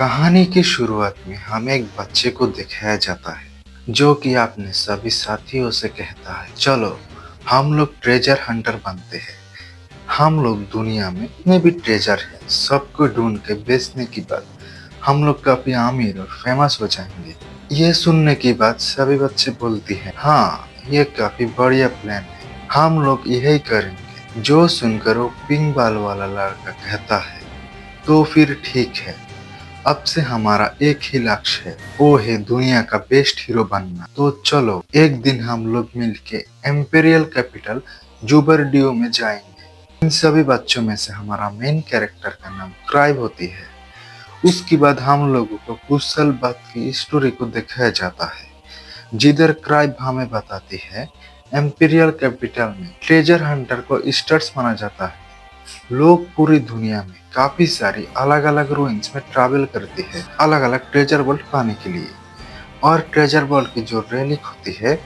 कहानी की शुरुआत में हमें एक बच्चे को दिखाया जाता है जो कि अपने सभी साथियों से कहता है, चलो हम लोग ट्रेजर हंटर बनते हैं। हम लोग दुनिया में जितने भी ट्रेजर है सबको ढूंढ के बेचने के बाद हम लोग काफी अमीर और फेमस हो जाएंगे। ये सुनने की बात सभी बच्चे बोलती हैं, हाँ ये काफी बढ़िया प्लान है, हम लोग यही करेंगे। जो सुनकर वो पिंक बाल वाला लड़का कहता है, तो फिर ठीक है, अब से हमारा एक ही लक्ष्य है, वो है दुनिया का बेस्ट हीरो बनना। तो चलो एक दिन हम लोग मिलके एम्पेरियल कैपिटल जुबरडियो में जाएंगे। इन सभी बच्चों में से हमारा मेन कैरेक्टर का नाम क्राइब होती है। उसके बाद हम लोगों को कुछ साल बाद की स्टोरी को दिखाया जाता है, जिधर क्राइब हमें बताती है एम्पेरियल कैपिटल में ट्रेजर हंटर को स्टार्स माना जाता है। लोग पूरी दुनिया में काफी सारी अलग अलग रूइंस में ट्रैवल करते हैं अलग अलग ट्रेजर वर्ल्ड पाने के लिए, और ट्रेजर वर्ल्ड की जो रेलिक होती है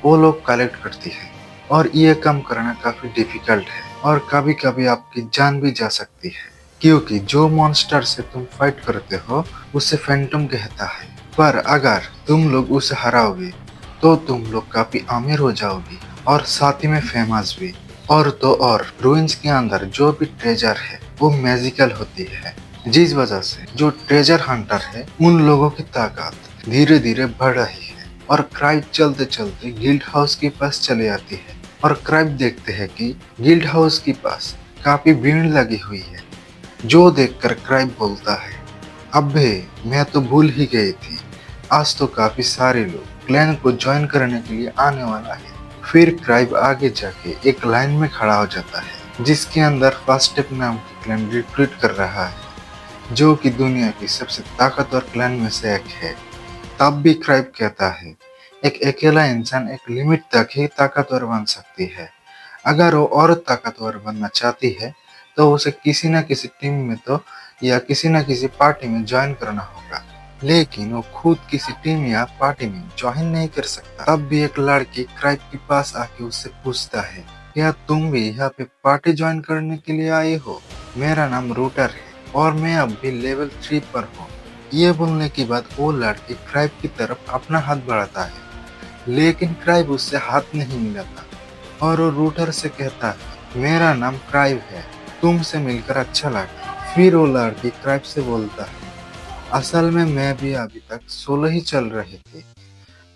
वो लोग कलेक्ट करती है। और ये काम करना काफी डिफिकल्ट है और कभी कभी आपकी जान भी जा सकती है, क्योंकि जो मॉन्स्टर से तुम फाइट करते हो उसे फैंटम कहता है। पर अगर तुम लोग उसे हराओगे तो तुम लोग काफी अमीर हो जाओगे और साथ ही में फेमस भी। और तो और रूइंस के अंदर जो भी ट्रेजर है वो मैजिकल होती है, जिस वजह से जो ट्रेजर हंटर है उन लोगों की ताकत धीरे धीरे बढ़ रही है। और क्राइब चलते चलते गिल्ड हाउस के पास चले आती है और क्राइब देखते हैं कि गिल्ड हाउस के पास काफी भीड़ लगी हुई है। जो देखकर क्राइब बोलता है, अबे मैं तो भूल ही गई थी, आज तो काफी सारे लोग क्लैन को ज्वाइन करने के लिए आने वाला है। फिर क्राइब आगे जाके एक लाइन में खड़ा हो जाता है जिसके अंदर फर्स्ट स्टेप नाम की क्लैन रिक्रूट कर रहा है, जो कि दुनिया की सबसे ताकतवर क्लैन में से एक है। तब भी क्राइब कहता है, एक अकेला इंसान एक लिमिट तक ही ताकतवर बन सकती है। अगर वो और ताकतवर बनना चाहती है तो उसे किसी न किसी टीम में तो या किसी न किसी पार्टी में ज्वाइन करना होगा, लेकिन वो खुद किसी टीम या पार्टी में ज्वाइन नहीं कर सकता। तब भी एक लड़की क्राइब के पास आके उससे पूछता है, क्या तुम भी यहाँ पे पार्टी ज्वाइन करने के लिए आए हो? मेरा नाम रूटर है और मैं अब भी लेवल 3 पर हूँ। ये बोलने के बाद वो लड़की क्राइब की तरफ अपना हाथ बढ़ाता है, लेकिन क्राइब उससे हाथ नहीं मिलाता और वो रूटर से कहता है, मेरा नाम क्राइब है, तुमसे मिलकर अच्छा लगा। फिर वो लड़की क्राइब से बोलता है, असल में मैं भी अभी तक सोलो ही चल रहे थे,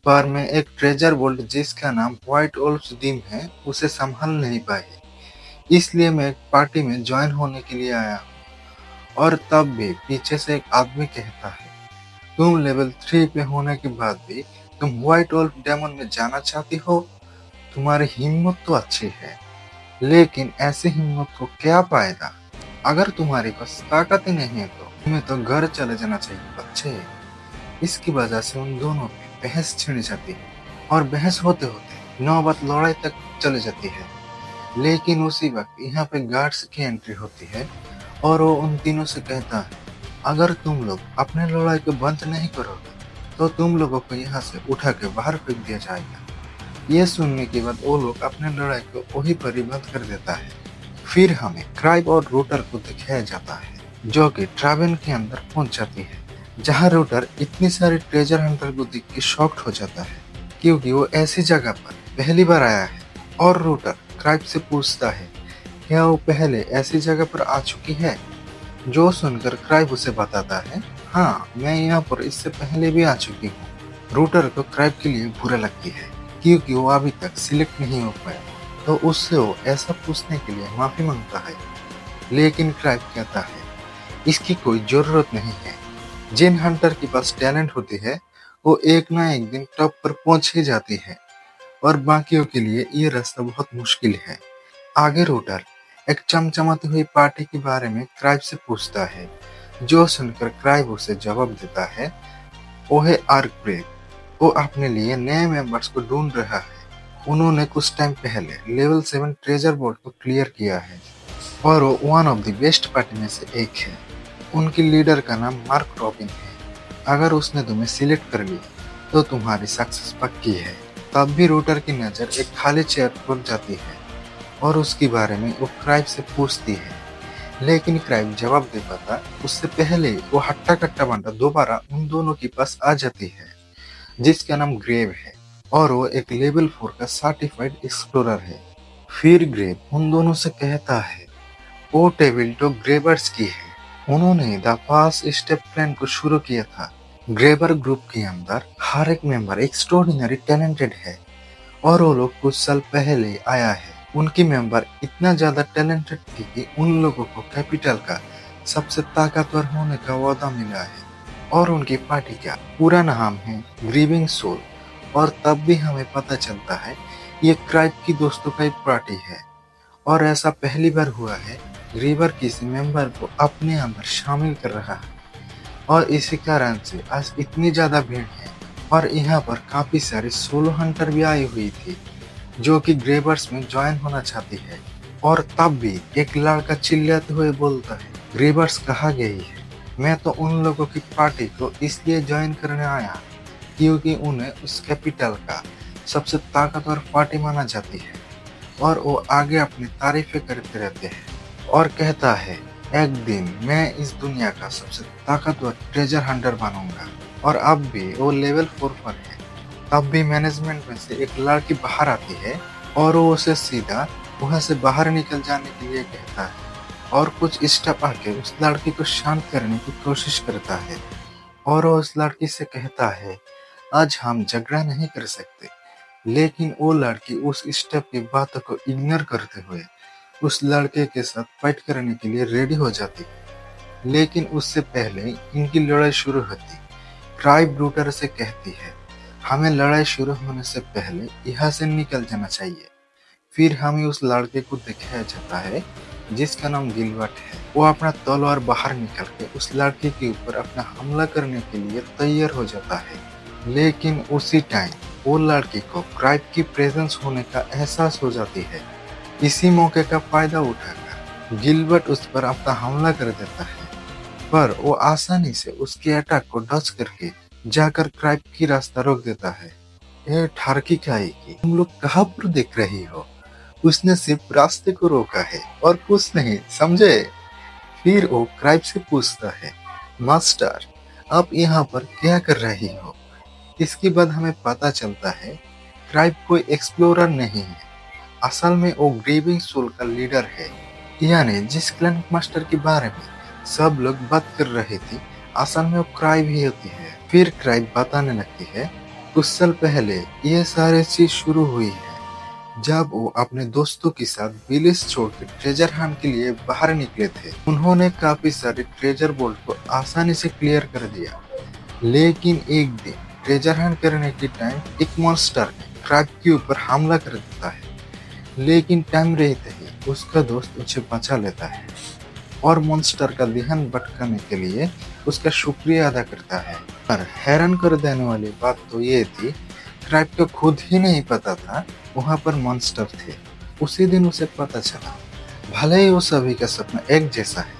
पर मैं एक ट्रेजर वर्ल्ड जिसका नाम व्हाइट वुल्फ डीम है उसे संभाल नहीं पाई, इसलिए मैं एक पार्टी में ज्वाइन होने के लिए आया हूँ। और तब भी पीछे से एक आदमी कहता है, तुम लेवल 3 पे होने के बाद भी तुम व्हाइट वुल्फ डेमन में जाना चाहती हो? तुम्हारी हिम्मत तो अच्छी है, लेकिन ऐसी हिम्मत को क्या फायदा अगर तुम्हारे पास ताकत ही नहीं है? तो तुम्हें तो घर चले जाना चाहिए बच्चे। इसकी वजह से उन दोनों में बहस छिड़ जाती है और बहस होते होते नौबत लड़ाई तक चली जाती है। लेकिन उसी वक्त यहाँ पे गार्ड्स की एंट्री होती है और वो उन तीनों से कहता है, अगर तुम लोग अपने लड़ाई को बंद नहीं करोगे तो तुम लोगों को यहाँ से उठा के बाहर फेंक दिया जाएगा। ये सुनने के बाद वो लोग अपने लड़ाई को वहीं पर ही बंद कर देता है। फिर हमें क्राइब और रूटर को दिखाया जाता है जो कि ट्रावेन के अंदर पहुंच जाती है, जहां रूटर इतनी सारी ट्रेजर हंटर को देख के शॉक्ड हो जाता है, क्योंकि वो ऐसी जगह पर पहली बार आया है। और रूटर क्राइब से पूछता है, क्या वो पहले ऐसी जगह पर आ चुकी है? जो सुनकर क्राइब उसे बताता है, हाँ मैं यहाँ पर इससे पहले भी आ चुकी हूँ। रूटर को क्राइब के लिए बुरा लगती है क्योंकि वो अभी तक सिलेक्ट नहीं हो पाया, तो उससे वो ऐसा पूछने के लिए माफी मांगता है। लेकिन क्राइब कहता है, इसकी कोई जरूरत नहीं है, जिन हंटर के पास टैलेंट होती है वो एक ना एक दिन टॉप पर पहुंच ही जाती है, और बाकियों के लिए ये रास्ता बहुत मुश्किल है। आगे रूटर एक चमचमाती हुई पार्टी के बारे में क्राइब से पूछता है, जो सुनकर क्राइब उसे जवाब देता है, वो है आर्क ब्रेक। वो अपने लिए नए मेंबर्स को ढूंढ रहा है। उन्होंने कुछ टाइम पहले लेवल 7 ट्रेजर बोर्ड को क्लियर किया है और वो one of the best party में से एक है। उनकी लीडर का नाम मार्क रॉबिन है। अगर उसने तुम्हें सिलेक्ट कर लिया तो तुम्हारी सक्सेस पक्की है। तब भी रूटर की नज़र एक खाली चेयर पर जाती है और उसके बारे में वो क्राइब से पूछती है, लेकिन क्राइब जवाब दे पाता उससे पहले वो हट्टा कट्टा बंटा दोबारा उन दोनों के पास आ जाती है, जिसका नाम ग्रेव है और वो एक लेवल 4 का सर्टिफाइड एक्सप्लोरर है। फिर ग्रेव उन दोनों से कहता है वो टेबल तो ग्रेबर्स की है। उन्होंने द फास्ट स्टेप प्लान को शुरू किया था। ग्रेबर ग्रुप के अंदर हर एक मेंबर एक्स्ट्रॉर्डिनरी टैलेंटेड है और वो लोग कुछ साल पहले आया है। उनकी मेंबर इतना ज्यादा टैलेंटेड थी कि उन लोगों को कैपिटल का सबसे ताकतवर होने का वादा मिला है और उनकी पार्टी का पूरा नाम है ग्रीविंग सोल। और तब भी हमें पता चलता है ये क्राइब की दोस्तों का एक पार्टी है और ऐसा पहली बार हुआ है ग्रीवर किसी मेंबर को अपने अंदर शामिल कर रहा है और इसी कारण से आज इतनी ज्यादा भीड़ है। और यहाँ पर काफी सारी सोलो हंटर भी आई हुई थी जो कि ग्रेबर्स में ज्वाइन होना चाहती है। और तब भी एक लड़का चिल्लाते हुए बोलता है ग्रेबर्स कहाँ गई है, मैं तो उन लोगों की पार्टी को इसलिए ज्वाइन करने आया क्योंकि उन्हें उस कैपिटल का सबसे ताकतवर पार्टी माना जाती है। और वो आगे अपनी तारीफें करते रहते हैं और कहता है एक दिन मैं इस दुनिया का सबसे ताकतवर ट्रेजर हंटर बनूंगा। और अब भी वो लेवल 4 पर है। तब भी मैनेजमेंट में से एक लड़की बाहर आती है और वो उसे सीधा वहां से बाहर निकल जाने के लिए कहता है और कुछ स्टेप आके उस लड़की को शांत करने की कोशिश करता है। और वो उस लड़की से कहता है आज हम झगड़ा नहीं कर सकते। लेकिन वो लड़की उस स्टेप की बातों को इग्नोर करते हुए उस लड़के के साथ फाइट करने के लिए रेडी हो जाती। लेकिन उससे पहले इनकी लड़ाई शुरू होती। ट्राइब रूटर से कहती है हमें लड़ाई शुरू होने से पहले यहाँ से निकल जाना चाहिए। फिर हमें उस लड़के को दिखाया जाता है जिसका नाम गिलबर्ट है। वो अपना तलवार बाहर निकल के उस लड़के के ऊपर अपना हमला करने के लिए तैयार हो जाता है। लेकिन उसी टाइम वो लड़की को क्राइब की प्रेजेंस होने का एहसास हो जाती है। इसी मौके का फायदा उठाकर गिलबर्ट उस पर अपना हमला कर देता है, पर वो आसानी से उसके अटैक को डच करके जाकर क्राइब की रास्ता रोक देता है। ये ठरकी खाई की तुम लोग कहाँ पर देख रही हो, उसने सिर्फ रास्ते को रोका है और कुछ नहीं, समझे। फिर वो क्राइब से पूछता है मास्टर आप यहाँ पर क्या कर रही हो। इसके बाद हमें पता चलता है क्राइब कोई एक्सप्लोरर नहीं है, असल में वो ग्रीविंग सोल का लीडर है। यानी जिस क्लैन मास्टर के बारे में सब लोग बात कर रहे थे असल में वो क्राइब ही होती है। फिर क्राइब बताने लगती है कुछ साल पहले ये सारी चीज शुरू हुई है जब वो अपने दोस्तों के साथ विलेज छोड़कर ट्रेजर हंट के लिए बाहर निकले थे। उन्होंने काफी सारे ट्रेजर बोल्ट को आसानी से क्लियर कर दिया। लेकिन एक दिन ट्रेजर हंट करने के टाइम एक मॉन्स्टर क्राइब के ऊपर हमला कर देता है। लेकिन टाइम रहते ही उसका दोस्त उसे बचा लेता है और मॉन्स्टर का ध्यान भटकाने के लिए उसका शुक्रिया अदा करता है। पर हैरान कर देने वाली बात तो ये थी क्राइब को खुद ही नहीं पता था वहां पर मॉन्स्टर थे। उसी दिन उसे पता चला। भले ही वो सभी का सपना एक जैसा है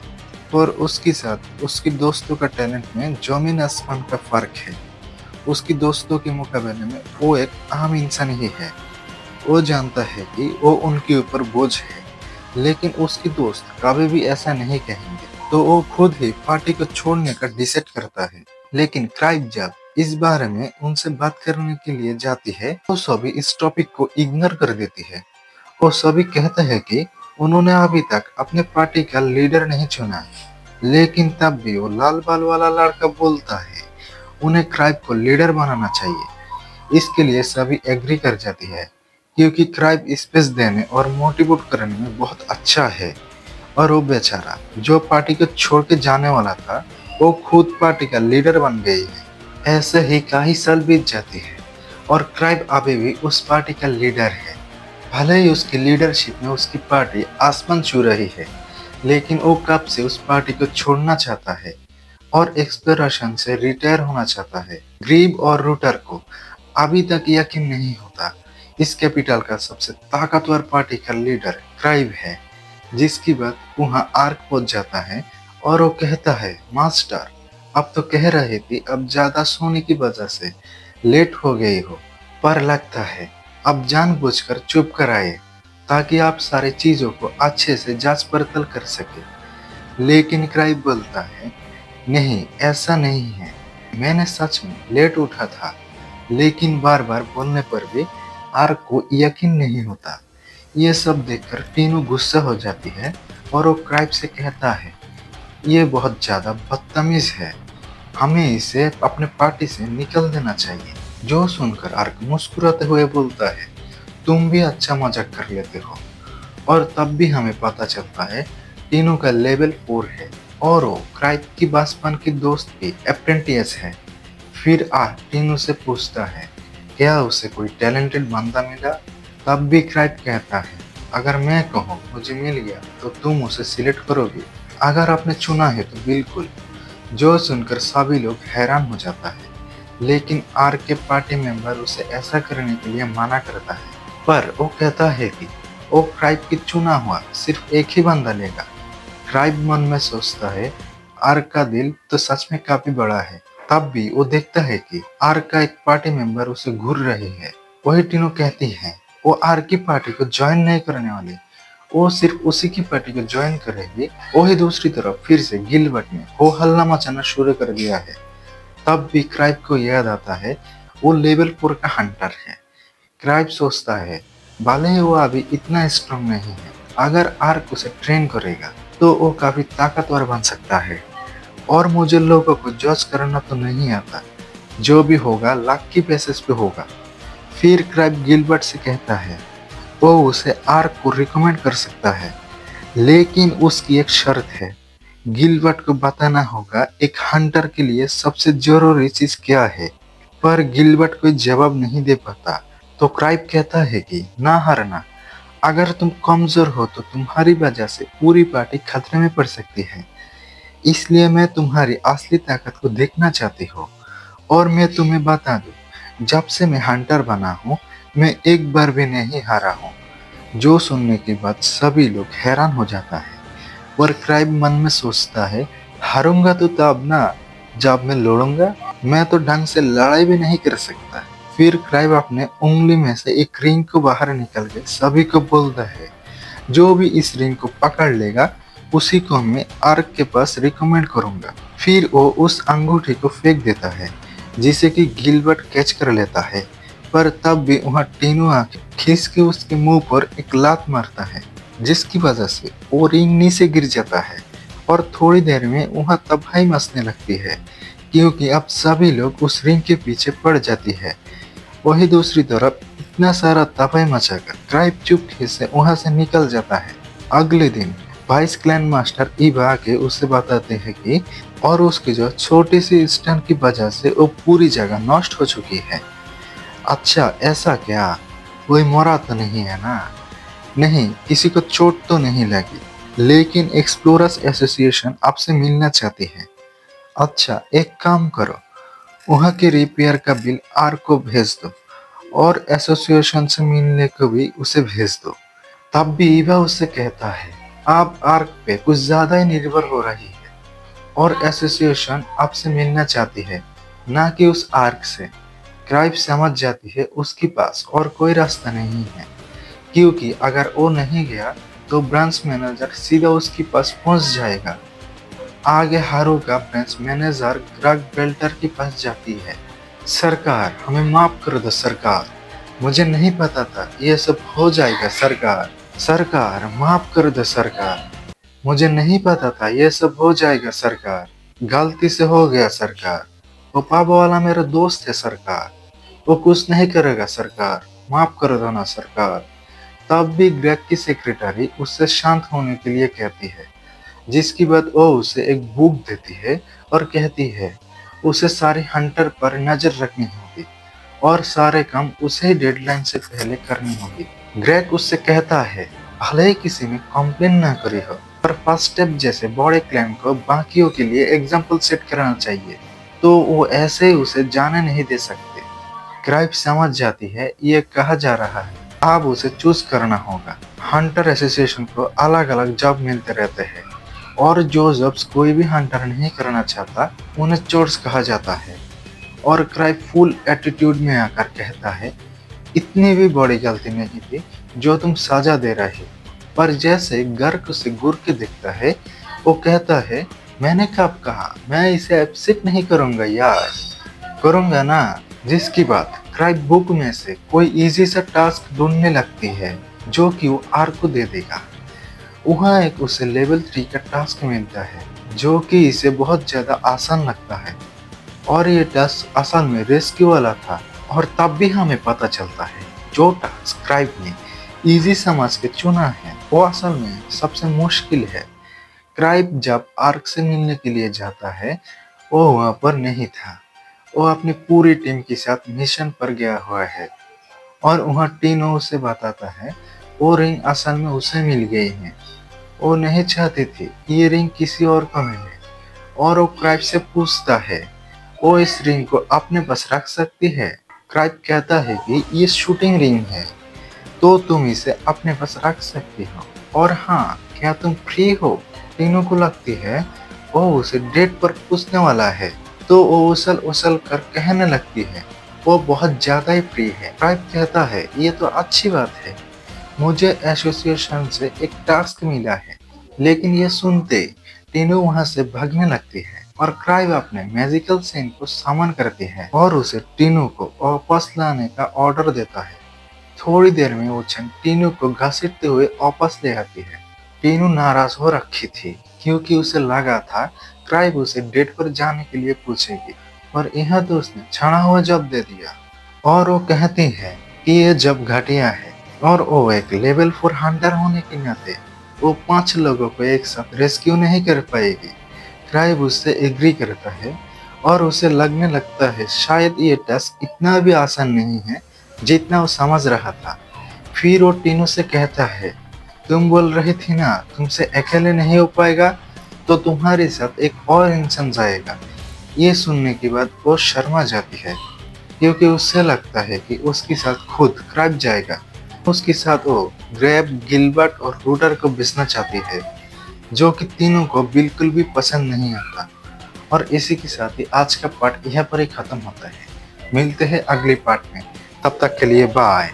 पर उसके साथ उसके दोस्तों का टैलेंट में जमीन आसमान का फर्क है। उसके दोस्तों के मुकाबले में वो एक आम इंसान ही है। वो जानता है कि वो उनके ऊपर बोझ है, लेकिन उसके दोस्त कभी भी ऐसा नहीं कहेंगे, तो वो खुद ही पार्टी को छोड़ने का डिसाइड करता है। लेकिन क्राइब जब इस बारे में उनसे बात करने के लिए जाती है तो सभी इस टॉपिक को इग्नोर कर देती है। वो सभी कहते हैं कि उन्होंने अभी तक अपने पार्टी का लीडर नहीं चुना। लेकिन तब भी वो लाल बाल वाला लड़का बोलता है उन्हें क्राइब को लीडर बनाना चाहिए। इसके लिए सभी एग्री कर जाती है क्योंकि क्राइब स्पेस देने और मोटिवेट करने में बहुत अच्छा है। और वो बेचारा जो पार्टी को छोड़ के जाने वाला था वो खुद पार्टी का लीडर बन गई है। ऐसे ही कई साल बीत जाते हैं और क्राइब अभी भी उस पार्टी का लीडर है। भले ही उसकी लीडरशिप में उसकी पार्टी आसमान छू रही है, लेकिन वो कब से उस पार्टी को छोड़ना चाहता है और एक्सप्लोरेशन से रिटायर होना चाहता है। ग्रीब और रूटर को अभी तक यकीन नहीं होता इस कैपिटल का सबसे ताकतवर पार्टी का लीडर क्राइब है। जिसकी बात वहाँ आर्क पहुंच जाता है और वो कहता है मास्टर अब तो कह रहे थे अब ज्यादा सोने की वजह से लेट हो गई हो, पर लगता है अब जानबूझकर चुप कराए ताकि आप सारी चीजों को अच्छे से जांच पड़ताल कर सके। लेकिन क्राइब बोलता है, नहीं ऐसा नहीं है, मैंने सच में लेट उठा था। लेकिन बार बार बोलने पर भी आर्क को यकीन नहीं होता। ये सब देखकर टीनू गुस्सा हो जाती है और वो क्राइब से कहता है, ये बहुत ज्यादा बदतमीज है, हमें इसे अपने पार्टी से निकल देना चाहिए। जो सुनकर आर्क मुस्कुराते हुए बोलता है, तुम भी अच्छा मजाक कर लेते हो। और तब भी हमें पता चलता है टीनू का लेवल 4 है और वो क्राइब की बचपन की दोस्त की अप्रेंटिस है। फिर टीनू से पूछता है, क्या उसे कोई टैलेंटेड बंदा मिला? तब भी क्राइब कहता है, अगर मैं कहूँ मुझे मिल गया तो तुम उसे सिलेक्ट करोगे? अगर आपने चुना है तो बिल्कुल। जो सुनकर सभी लोग हैरान हो जाता है, लेकिन आर के पार्टी मेंबर उसे ऐसा करने के लिए मना करता है। पर वो कहता है कि वो क्राइब की चुना हुआ सिर्फ एक ही बंदा लेगा। क्राइब मन में सोचता है, आर का दिल तो सच में काफी बड़ा है। तब भी वो देखता है कि आर का एक पार्टी मेंबर उसे घूर रही है। वही टीनू कहती है, वो आर की पार्टी को ज्वाइन नहीं करने वाली, वो सिर्फ उसी की पार्टी को ज्वाइन करेगी। वही दूसरी तरफ फिर से गिलबर्ट ने हो हल्ला मचाना शुरू कर दिया है। तब भी क्राइब को याद आता है वो लेवल 4 का हंटर है। क्राइब सोचता है, भले ही वो अभी इतना स्ट्रांग नहीं है, अगर आर्क उसे ट्रेन करेगा तो वो काफी ताकतवर बन सकता है। और मुझे लोगों को जज करना तो नहीं आता, जो भी होगा लक की बेसिस पे होगा। फिर क्राइब गिलबर्ट से कहता है, वो उसे आर्क को रिकमेंड कर सकता है, लेकिन उसकी एक शर्त है। गिलबर्ट को बताना होगा एक हंटर के लिए सबसे जरूरी चीज क्या है। पर गिलबर्ट कोई जवाब नहीं दे पाता। तो क्राइब कहता है कि ना हारना, अगर तुम कमजोर हो तो तुम्हारी वजह से पूरी पार्टी खतरे में पड़ सकती है। इसलिए मैं तुम्हारी असली ताकत को देखना चाहती हूँ। और मैं तुम्हें बता दूं, जब से मैं हंटर बना हूँ, मैं एक बार भी नहीं हारा हूँ। जो सुनने के बाद सभी लोग हैरान हो जाता है। और क्राइब मन में सोचता है, हारूंगा तो तब ना, जब मैं लड़ूंगा, मैं तो ढंग से लड़ाई भी नहीं कर सकता। फिर क्राइब अपने उंगली में से एक रिंग को बाहर निकल के सभी को बोलता है, जो भी इस रिंग को पकड़ लेगा उसी को मैं आर्क के पास रिकमेंड करूंगा। फिर वो उस अंगूठी को फेंक देता है, जिसे कि गिलबर्ट कैच कर लेता है। पर तब भी वहाँ टीनू आके खींच के उसके मुंह पर एक लात मारता है, जिसकी वजह से वो रिंग नीचे गिर जाता है। और थोड़ी देर में वहाँ तबाही मचने लगती है, क्योंकि अब सभी लोग उस रिंग के पीछे पड़ जाती है। वही दूसरी तरफ इतना सारा तबाही मचाकर क्राइब चुपके से वहां से निकल जाता है। अगले दिन वाइस क्लैन मास्टर ईवा आके उसे बताते हैं कि और उसकी जो छोटी सी स्टंट की वजह से वो पूरी जगह नष्ट हो चुकी है। अच्छा ऐसा क्या, कोई मरा तो नहीं है ना? नहीं, किसी को चोट तो नहीं लगी, लेकिन एक्सप्लोरर्स एसोसिएशन आपसे मिलना चाहती है। अच्छा एक काम करो, वहाँ के रिपेयर का बिल आर को भेज दो और एसोसिएशन से मिलने को भी उसे भेज दो। तब भी ईवा उससे कहता है, आप आर्क पे कुछ ज्यादा ही निर्भर हो रही है और एसोसिएशन आपसे मिलना चाहती है, ना कि उस आर्क से। क्राइब समझ जाती है उसके पास और कोई रास्ता नहीं है, क्योंकि अगर वो नहीं गया तो ब्रांच मैनेजर सीधा उसके पास पहुंच जाएगा। आगे हारू का ब्रांच मैनेजर ग्रग बेल्टर के पास जाती है। सरकार हमें माफ कर दो सरकार, मुझे नहीं पता था ये सब हो जाएगा सरकार। सरकार माफ कर दो सरकार, मुझे नहीं पता था ये सब हो जाएगा सरकार। गलती से हो गया सरकार, वो पापा वाला मेरा दोस्त है सरकार, वो कुछ नहीं करेगा सरकार, माफ कर दो ना सरकार। तब भी ग्रेग की सेक्रेटरी उससे शांत होने के लिए कहती है, जिसकी बाद वो उसे एक बुक देती है और कहती है उसे सारे हंटर पर नजर रखनी होगी और सारे काम उसे ही डेडलाइन से पहले करनी होगी। ग्रेग उससे कहता है, भले ही किसी ने कंप्लेन ना करी हो, पर फर्स्ट स्टेप जैसे बड़े क्लाइंट को बाकियों के लिए एग्जाम्पल सेट करना चाहिए, तो वो ऐसे ही उसे जाने नहीं दे सकते। क्राइब समझ जाती है ये कहा जा रहा है, अब उसे चूज करना होगा। हंटर एसोसिएशन को अलग अलग जॉब मिलते रहते हैं और जो जॉब्स कोई भी हंटर नहीं करना चाहता उन्हें चोर्स कहा जाता है। और क्राइब फुल एटीट्यूड में आकर कहता है, इतनी भी बड़ी गलती नहीं थी जो तुम सजा दे रहे हो। पर जैसे गर्क उसे घूर के देखता है, वो कहता है, मैंने कब कहा, मैं इसे एक्सेप्ट नहीं करूंगा यार। करूंगा ना। जिसकी बात क्राइब बुक में से कोई इजी सा टास्क ढूंढने लगती है जो कि वो आर को दे देगा। वहाँ एक उसे लेवल 3 का टास्क मिलता है जो कि इसे बहुत ज्यादा आसान लगता है और ये टास्क असल में रेस्क्यू वाला था। और तब भी हमें पता चलता है जो टास्क क्राइब ने इजी समझ के चुना है वो असल में सबसे मुश्किल है। क्राइब जब आर्क से मिलने के लिए जाता है वो वहाँ पर नहीं था। वो अपनी पूरी टीम के साथ मिशन पर गया हुआ है और वहाँ टीनो उसे बताता है वो रिंग असल में उसे मिल गई है। वो नहीं चाहती थी कि ये रिंग किसी और को मिले और वो क्राइब से पूछता है वो इस रिंग को अपने पास रख सकती है। क्राइब कहता है कि ये शूटिंग रिंग है तो तुम इसे अपने पास रख सकती हो। और हाँ, क्या तुम फ्री हो? टीनू को लगती है वो उसे डेट पर पूछने वाला है तो वो उछल उछल कर कहने लगती है वो बहुत ज्यादा ही फ्री है। क्राइब कहता है ये तो अच्छी बात है, मुझे एसोसिएशन से एक टास्क मिला है। लेकिन ये सुनते टीनू वहां से भागने लगती है और क्राइब अपने मैजिकल सेन को समन करती है और उसे टीनू को वापस लाने का ऑर्डर देता है। थोड़ी देर में वो छन टीनू को घसीटते हुए वापस ले आती है। टीनू नाराज हो रखी थी क्योंकि उसे लगा था क्राइब उसे डेट पर जाने के लिए पूछेगी और यहाँ तो उसने छड़ा हुआ जवाब दे दिया। और वो कहती है कि ये जब घटिया है और वो एक लेवल 4 हंटर होने के नाते वो 5 लोगों को एक साथ रेस्क्यू नहीं कर पाएगी। क्राइब उससे एग्री करता है और उसे लगने लगता है शायद ये टास्क इतना भी आसान नहीं है जितना वो समझ रहा था। फिर वो टीनू से कहता है तुम बोल रही थी ना तुमसे अकेले नहीं हो पाएगा, तो तुम्हारे साथ एक और इंसान जाएगा। ये सुनने के बाद वो शर्मा जाती है क्योंकि उससे लगता है कि उसके साथ खुद क्राइब जाएगा। उसके साथ वो ग्रेब, गिलबर्ट और रूडर को बेचना चाहती है जो कि तीनों को बिल्कुल भी पसंद नहीं आता। और इसी के साथ ही आज का पार्ट यहाँ पर ही खत्म होता है। मिलते हैं अगले पार्ट में, तब तक के लिए बाय।